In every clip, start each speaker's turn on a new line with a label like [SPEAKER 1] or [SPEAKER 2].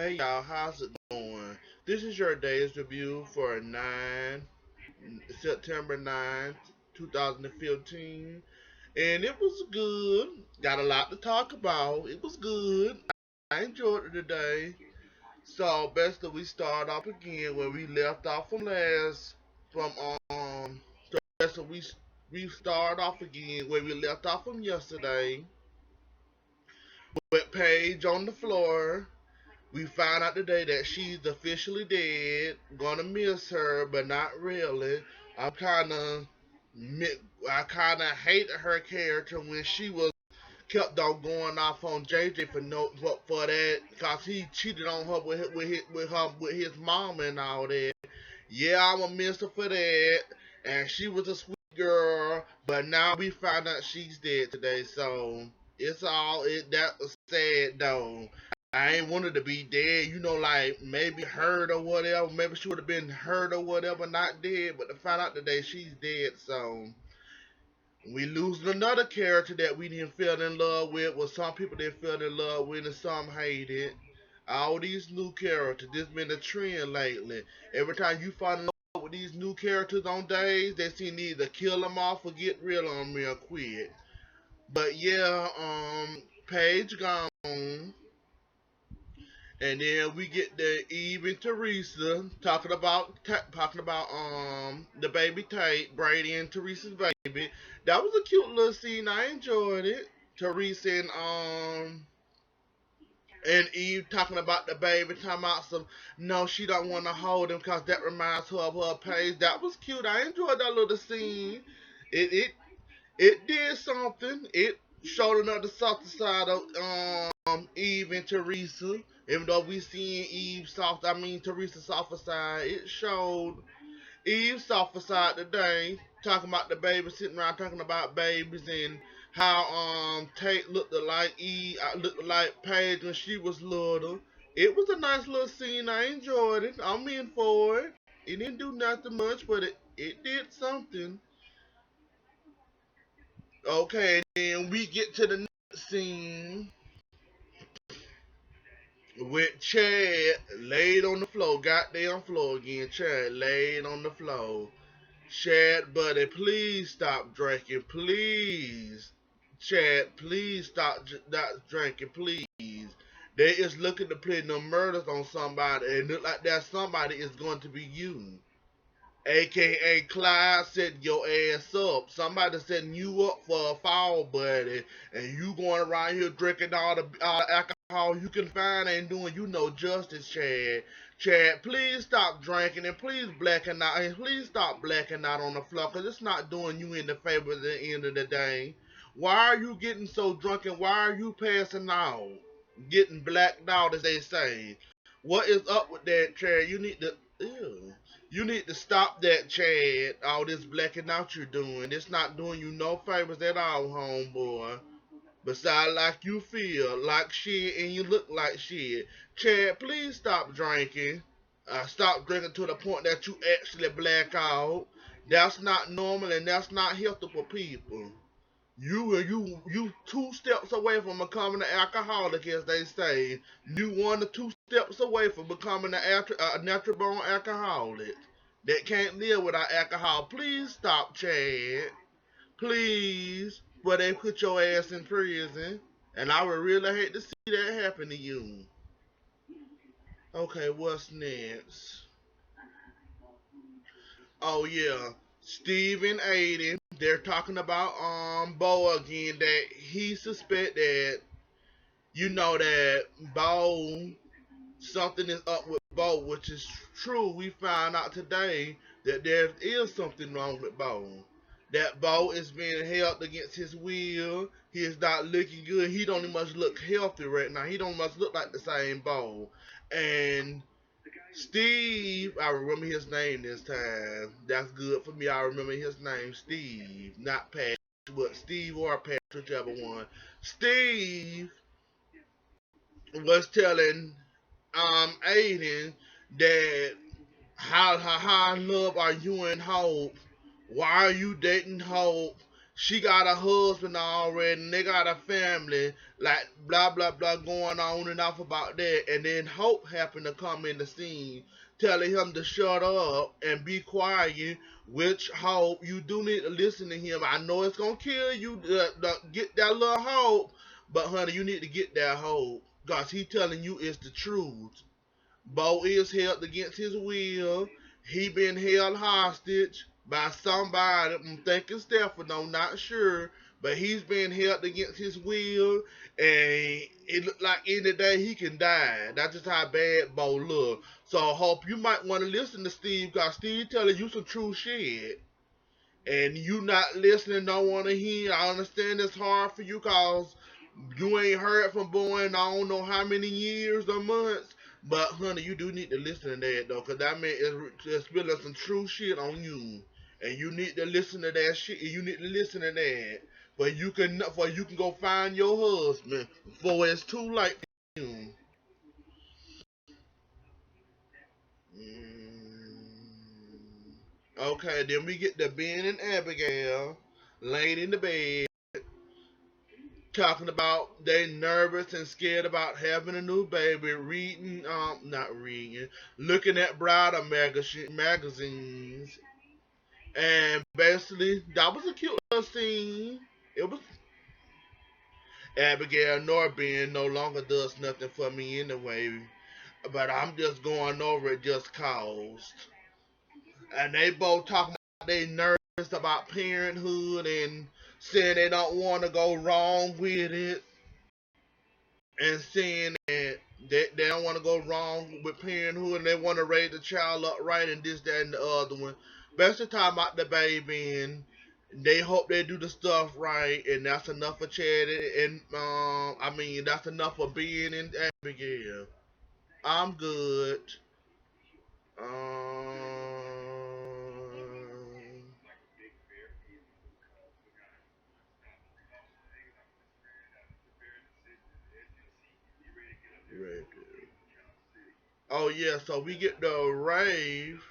[SPEAKER 1] Hey y'all, how's it going? This is your day's review for September 9th, 2015. And it was good. Got a lot to talk about. It was good. I enjoyed it today. So best that we start off again where we left off from last from so best that we start off again where we left off from yesterday with Paige on the floor. We found out today that she's officially dead. Gonna miss her, but not really. I'm kind of, I kind of hated her character when she was kept on going off on JJ for for that because he cheated on her with his mom and all that. Yeah, I'm gonna miss her for that. And she was a sweet girl, but now we found out she's dead today. So that was sad though. I ain't wanted to be dead, like maybe hurt or whatever. Maybe she would have been hurt or whatever, not dead. But to find out today she's dead, so we losing another character that we didn't feel in love with. Well, some people didn't feel in love with, and some hated. All these new characters, this been a trend lately. Every time you fall in love with these new characters on days, they seem to either kill them off or get rid of them real quick. But yeah, Paige gone. And then we get the Eve and Teresa talking about the baby Tate, Brady and Teresa's baby. That was a cute little scene. I enjoyed it. Teresa and Eve talking about the baby, talking about some. No, she don't want to hold him because that reminds her of her page. That was cute. I enjoyed that little scene. It it did something. It showed another softer side of Eve and Teresa. Even though we seeing Teresa's softer side, it showed Eve's softer side today. Talking about the baby, sitting around talking about babies and how Tate looked like looked like Paige when she was little. It was a nice little scene. I enjoyed it. I'm in for it. It didn't do nothing much, but it did something. Okay, then we get to the next scene with Chad laid on the floor, goddamn floor again. Chad laid on the floor. Chad, buddy, please stop drinking, please. Chad, please stop drinking, please. They is looking to play no murders on somebody, and look like that somebody is going to be you. AKA Clyde setting your ass up. Somebody setting you up for a fall, buddy. And you going around here drinking all the alcohol you can find and doing you no justice, Chad. Chad, please stop drinking and please blacking out and please stop blacking out on the floor because it's not doing you any favor at the end of the day. Why are you getting so drunk and why are you passing out? Getting blacked out as they say. What is up with that, Chad? You need to ew. You need to stop that, Chad. All this blacking out you're doing. It's not doing you no favors at all, homeboy. Besides, like you feel like shit and you look like shit. Chad, please stop drinking. Stop drinking to the point that you actually black out. That's not normal and that's not healthy for people. You 2 steps away from becoming an alcoholic, as they say. You 1 or 2 steps away from becoming a natural born alcoholic that can't live without alcohol. Please stop, Chad. Please, but they put your ass in prison, and I would really hate to see that happen to you. Okay, what's next? Oh yeah, Steve and Aiden. They're talking about Bo again. That he suspect that that Bo something is up with Bo, which is true. We found out today that there is something wrong with Bo. That Bo is being held against his will. He is not looking good. He don't even much look healthy right now. He don't much look like the same Bo. And Steve, I remember his name this time. That's good for me. I remember his name, Steve, not Pat, but Steve or Pat, whichever one. Steve was telling Aiden that how in love are you and Hope? Why are you dating Hope? she got a husband already and they got a family, like blah blah blah going on and off about that. And then Hope happened to come in the scene telling him to shut up and be quiet. Which Hope, you do need to listen to him. I know it's gonna kill you to get that little Hope, but honey, you need to get that Hope because he telling you it's the truth. Bo is held against his will. He been held hostage by somebody. I'm thinking Stefano, not sure, but he's been held against his will, and it look like any day he can die. That's just how bad Bo look. So I hope you might want to listen to Steve, cause Steve telling you some true shit, and you not listening, don't want to hear. I understand it's hard for you, cause you ain't heard from Boy in I don't know how many years or months. But honey, you do need to listen to that though, cause that man is spilling some true shit on you, and you need to listen to that shit. And you need to listen to that, for you can go find your husband before it's too late for you. Okay, then we get to Ben and Abigail laying in the bed talking about they nervous and scared about having a new baby, reading, not reading, looking at bridal magazines, and basically that was a cute little scene. It was Abigail nor Ben no longer does nothing for me anyway, but I'm just going over it just cause. And they both talking about they nervous about parenthood and saying they don't want to go wrong with it and saying that they don't want to go wrong with parenthood and they want to raise the child up right and this, that, and the other one. Best of time about the baby and they hope they do the stuff right and that's enough for Chad and I mean that's enough for being in Abigail. I'm good. Oh yeah, so we get the rave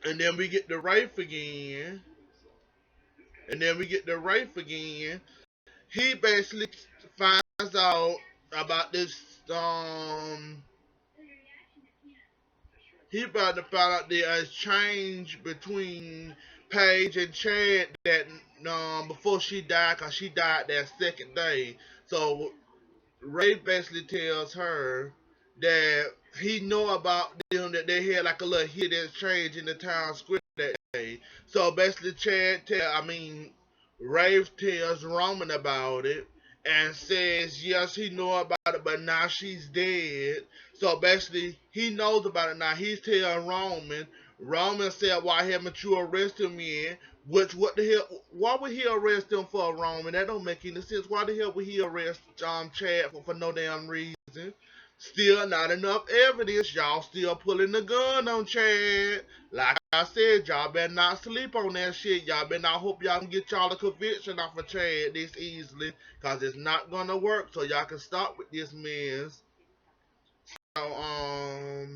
[SPEAKER 1] and then we get the Rafe again, and then we get the Rafe again. He basically finds out about this. He about to find out the exchange between Paige and Chad that before she died, cause she died that second day. So Ray basically tells her that he know about them that they had like a little hit exchange in the town square that day. So basically, Ray tells Roman about it and says yes he know about it, but now she's dead. So basically, he knows about it now. He's telling Roman. Roman said, "Why haven't you arrested me?" Which what the hell? Why would he arrest him for Roman? That don't make any sense. Why the hell would he arrest Chad for no damn reason? Still not enough evidence. Y'all still pulling the gun on Chad. Like I said, y'all better not sleep on that shit. Y'all better not hope y'all can get y'all a conviction off of Chad this easily. Cause it's not gonna work. So y'all can stop with this mess. So,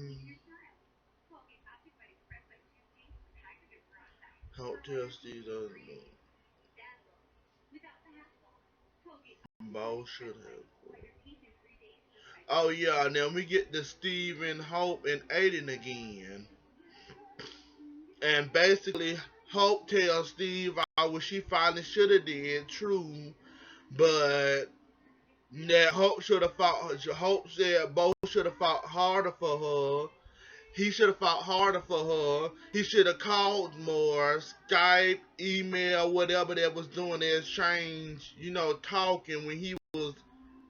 [SPEAKER 1] Hotel Steve Ball should have. Oh yeah, and then we get the Stephen Hope and Aiden again. And basically Hope tells Steve what she finally should have did, true, but that Hope should have fought. Hope said both should have fought harder for her. He should have fought harder for her. He should have called more, Skype, email, whatever that was doing their exchange, talking when he was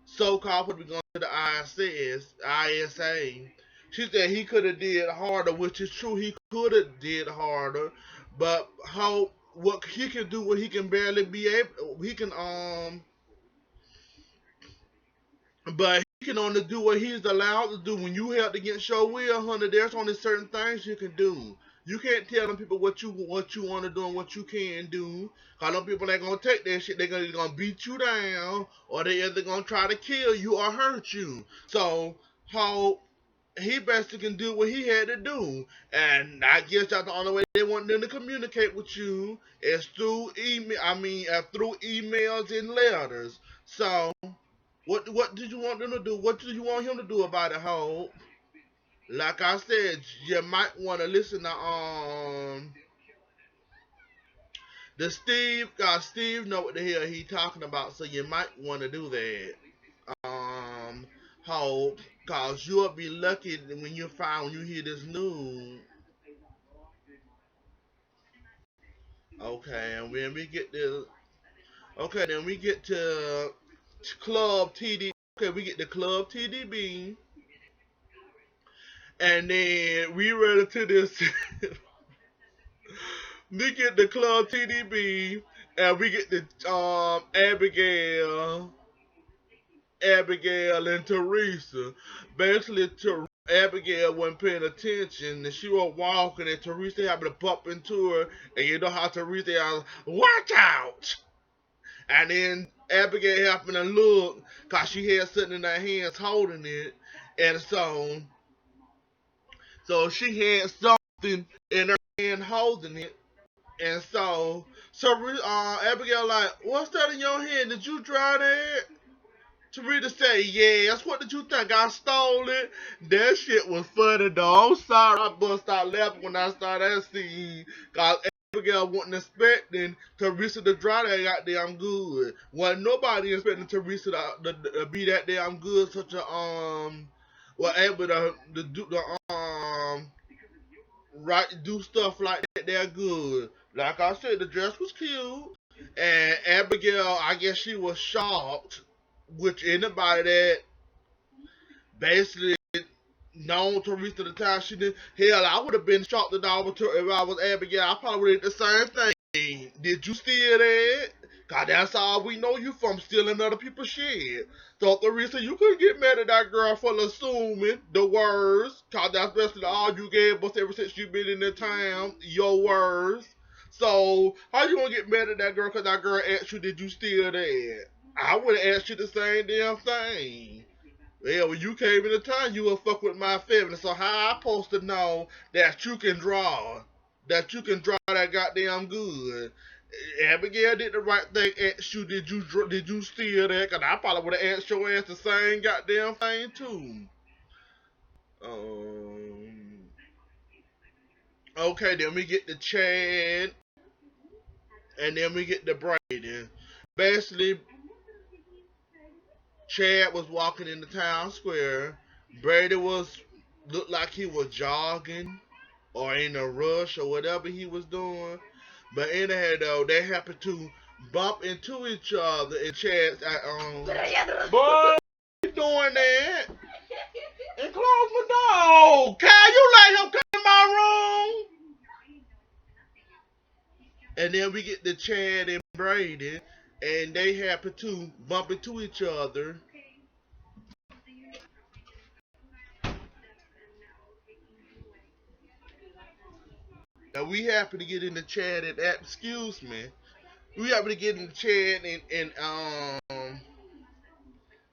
[SPEAKER 1] so called to be going to the ISA. She said he could have did harder, which is true. He could have did harder, but how what he can do, what he can barely be able, he can but he can only do what he's allowed to do. When you help against your will, honey, there's only certain things you can do. You can't tell them people what you want to do and what you can do. Cause them people ain't gonna take that shit. They're gonna beat you down, or they either gonna try to kill you or hurt you. So how he basically can do what he had to do. And I guess that's the only way they want them to communicate with you is through email. I mean, through emails and letters. So, what did you want them to do? What did you want him to do about it, Hope? Like I said, you might want to listen to the Steve. Steve know what the hell he talking about, so you might want to do that. Um, Hope, cause you'll be lucky when you hear this news. Okay, and when we get to okay, then we get to Club TD. Okay, we get to Club TDB, and then we run into this. we get the Club TDB, and we get the Abigail and Teresa. Basically, Abigail wasn't paying attention, and she was walking, and Teresa happened to bump into her, and you know how Teresa was, watch out! And then Abigail happened to look, cause she had something in her hands holding it, and so she had something in her hand holding it, and Abigail like, what's that in your hand? Did you draw that? Teresa said, yes. What did you think? I stole it? That shit was funny, though. I'm sorry. I bust out laughing when I saw that scene. Cause Abigail wasn't expecting Teresa to draw that goddamn good. Wasn't nobody expecting Teresa to be that damn good. Such a, well, able to do do stuff like that. They're good. Like I said, the dress was cute. And Abigail, I guess she was shocked, which anybody that basically known Teresa the time she did, hell, I would have been shocked if I was Abigail. I probably would have did the same thing. Did you steal that? Cause that's all we know you from, stealing other people's shit. So Teresa, you couldn't get mad at that girl for assuming the words. Cause that's basically all you gave us ever since you been in the town. Your words. So how you gonna get mad at that girl cause that girl asked you, did you steal that? I would have asked you the same damn thing. Yeah, when you came in the town, you would fuck with my family. So how I supposed to know that you can draw? That you can draw that goddamn good? Abigail did the right thing. Asked you, did you steal that? Cause I probably would have asked your ass the same goddamn thing too. Um. Okay, then we get the Chad, and then we get the Brady. Basically, Chad was walking in the town square. Brady was looked like he was jogging or in a rush or whatever he was doing. But anyhow, though, they happened to bump into each other, and Chad, boy, you doing that? And close my door. Kyle, you let him come in my room. And then we get the Chad and Brady, and they happen to bump into each other. And we happen to get in the Chad and excuse me. We happen to get in the Chad and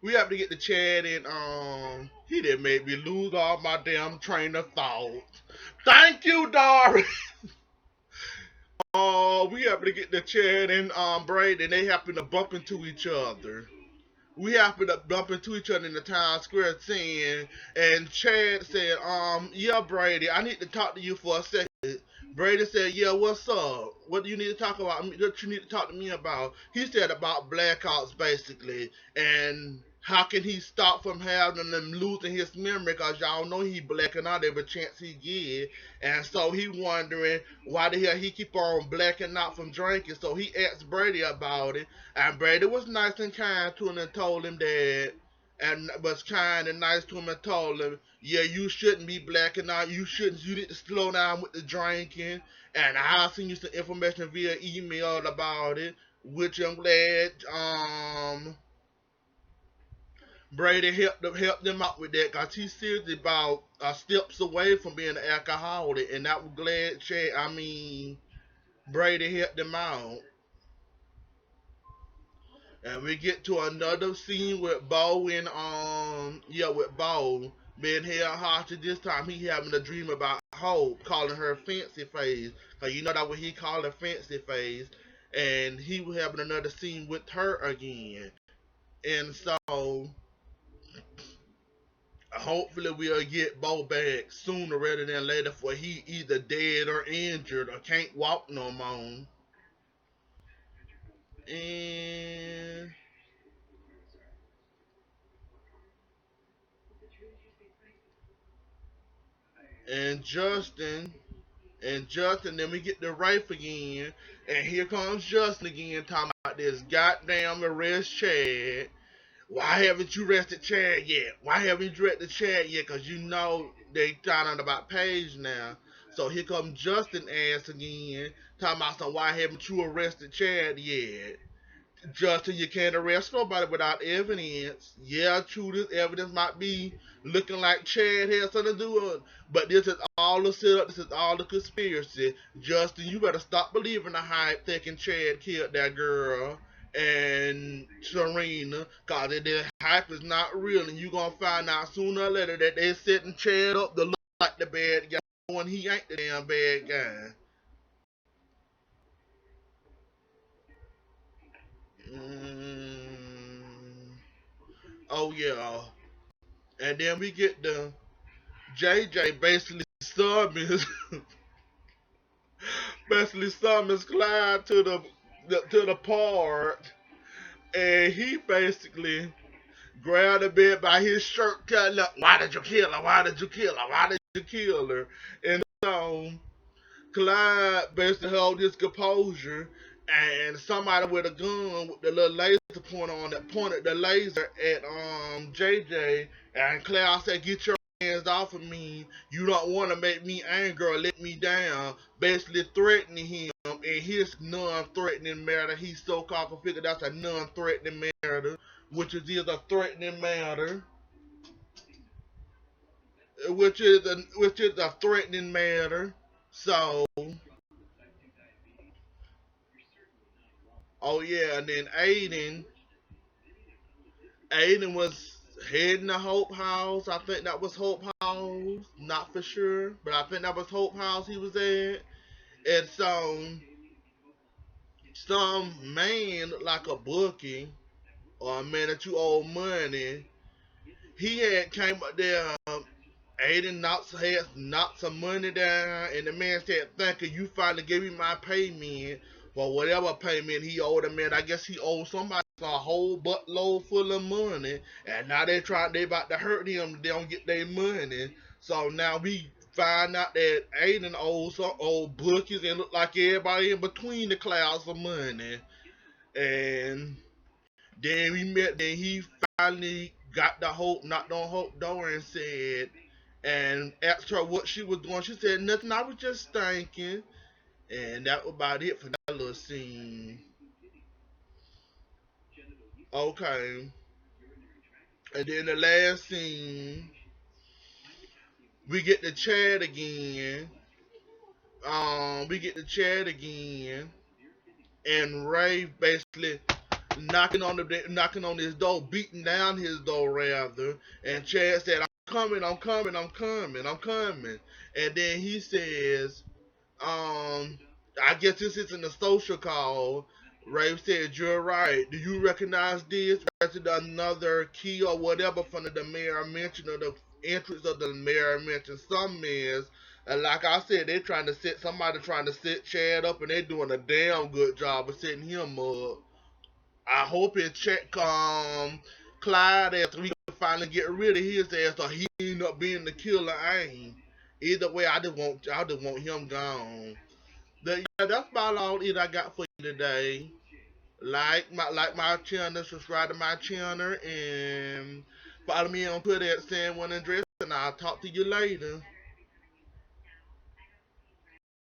[SPEAKER 1] we have to get the Chad and he didn't make me lose all my damn train of thought. Thank you, Dory. We happen to get the Chad and Brady, and they happen to bump into each other. We happen to bump into each other in the town square scene, and Chad said, yeah, Brady, I need to talk to you for a second. Brady said, yeah, what's up? What do you need to talk about? What you need to talk to me about? He said about blackouts, basically, and how can he stop from having them losing his memory? Because y'all know he blacking out every chance he get. And so he wondering why the hell he keep on blacking out from drinking. So he asked Brady about it. And Brady was nice and kind to him and told him that, and was kind and nice to him and told him, yeah, you shouldn't be blacking out. You need to slow down with the drinking. And I'll send you some information via email about it, which I'm glad Brady helped them out with that because he's seriously about steps away from being an alcoholic, and I was glad Brady helped them out. And we get to another scene with Bo and with Bo. Being held hostage this time, he having a dream about Hope, calling her fancy face. Cause you know that what he called her fancy face, and he was having another scene with her again. And so hopefully we'll get Bo back sooner rather than later, for he either dead or injured or can't walk no more. And and Justin, then we get the Rafe again, and here comes Justin again talking about this goddamn arrest Chad. Why haven't you arrested Chad yet? Why haven't you arrested Chad yet? Cause you know they found out about Paige now. So here comes Justin ass again, talking about some why haven't you arrested Chad yet? Justin, you can't arrest nobody without evidence. Yeah, true, this evidence might be looking like Chad has something to do with it, but this is all a setup, this is all a conspiracy. Justin, you better stop believing the hype thinking Chad killed that girl and Serena, cause the hype is not real, and you gonna find out sooner or later that they setting Chad up to look like the bad guy when he ain't the damn bad guy. Mm, oh yeah. And then we get the JJ basically summons Clyde to the park, and he basically grabbed a bit by his shirt, telling her, "Why did you kill her? Why did you kill her? Why did you kill her?" And so Clyde basically held his composure, and somebody with a gun with the little laser pointer on it pointed the laser at JJ, and Clyde said, "Get your hands off of me. You don't want to make me angry or let me down." Basically threatening him in his non-threatening matter. He so-called configured that's a non-threatening matter, which is either threatening matter, which is a threatening matter. So, oh yeah, and then Aiden was heading to Hope House. I think that was Hope House. Not for sure, but I think that was Hope House he was at. And so some man looked like a bookie or a man that you owe money. He had came up there. Aiden had knocked some money down, and the man said, "Thank you. You finally gave me my payment for whatever payment he owed the man. I guess he owed somebody a whole buttload full of money, and now they about to hurt him. They don't get their money. So now we find out that Aiden owes some old bookies and look like everybody in between the clouds of money. And then we met. Then he finally got the Hope, knocked on Hope door and said, and asked her what she was doing. She said nothing. I was just thinking, and that was about it for that little scene. Okay, and then the last scene, we get the chat again. We get the chat again, and Ray basically knocking on his door, beating down his door rather. And Chad said, "I'm coming, I'm coming, I'm coming, I'm coming." And then he says, Um, I guess this isn't a social call. Ray said, "You're right. Do you recognize this? Is it another key or whatever from the mayor mentioned or the entrance of the mayor mentioned? Some is." And like I said, they're trying to set somebody trying to set Chad up, and they're doing a damn good job of setting him up. I hope it check Clyde after we can finally get rid of his ass, or he end up being the killer aim. Either way, I just want him gone. Yeah, that's about all it I got for you today. Like my channel, subscribe to my channel, and follow me on Twitter at San One Andress, and I'll talk to you later.